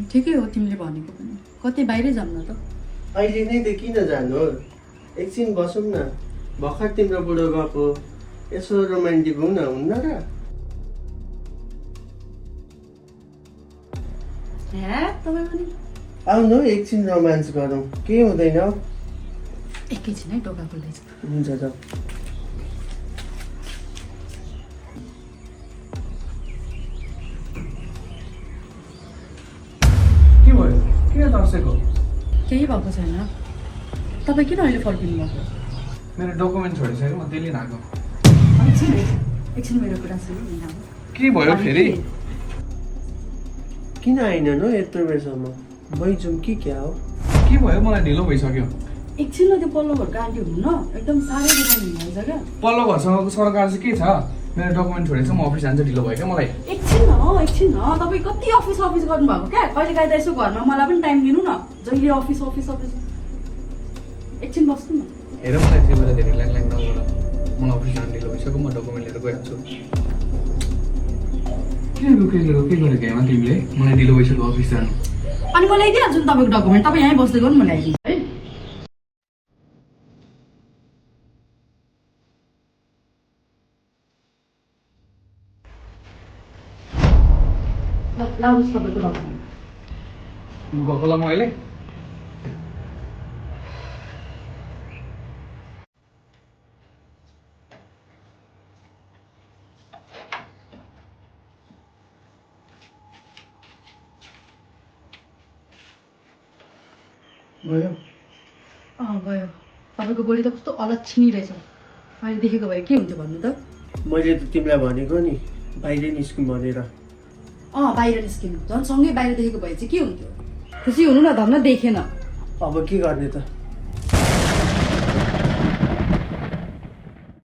ठिकै हो तिमीले भनेको पनि। कतै बाहिरै जाऊँ न त। अहिले नै त किन जानु? एकछिन बसौँ न। भर्खर तिम्रो बुढो गएको, यसो रोमान्टिक हुँ न, हुन्न र? तपाईँ पनि आउनु एकछिन रोमान्स गरौँ, केही हुँदैन। एकैछिन है, ढोका खोल्दैछु। हुन्छ जाऊ। के भयो? किन तर्सेको? केही भएको छैन। तपाईँ किन अहिले फर्किनु भएको? मेरो डकुमेन्ट छोडिसक्यो, म त्यसले आएको। एकछिन मेरो कुरा सुन्नु नि। के भयो फेरि? किन आएनन् हो यत्रो बेरसम्म? मै जाउँ कि क्या हो? के भयो? मलाई ढिलो भइसक्यो। एकछिन त्यो पल्लो घरको आन्टी हुनु न, एकदम साह्रै दुकान हुनुहुन्छ क्या। पल्लो घरसँगको सरकार चाहिँ के छ? मेरो डकुमेन्ट छोडेछ, म अफिस जान्छ, ढिलो भयो क्या मलाई। एकछिन न तपाईँ कति अफिस गर्नुभएको क्या? कहिले काहीँ त यसो घरमा मलाई पनि टाइम दिनु न। जहिले अफिस। एकछिन बस्नु न। हेर मलाई त्यो बेला धेरै ल्याङ नगर, मलाई अफिस जानु ढिलो भइसक्यो, म डकुमेन्ट लिएर गइहाल्छु। किन रोकेको हेमा तिमीले? मलाई ढिलो भइसक्यो अफिस जानु। अनि म ल्याइदिइहाल्छु नि तपाईँको डकुमेन्ट। तपाईँ यहीँ बस्दै गर्नु, म ल्याइदिन्छु है। लानुहोस् तपाईँको डकुमेन्ट। गएको ल म अहिले? गयो? गयो। तपाईँको बोली त कस्तो अलक्षिणी रहेछ। अहिले देखेको भए के हुन्थ्यो भन्नु त? मैले त तिमीलाई भनेको नि, बाहिरै निस्कौँ भनेर। बाहिर निस्किनु। झन् सँगै बाहिर देखेको भए चाहिँ के हुन्थ्यो? खुसी हुनु न, धन्न देखेन। अब के गर्ने त?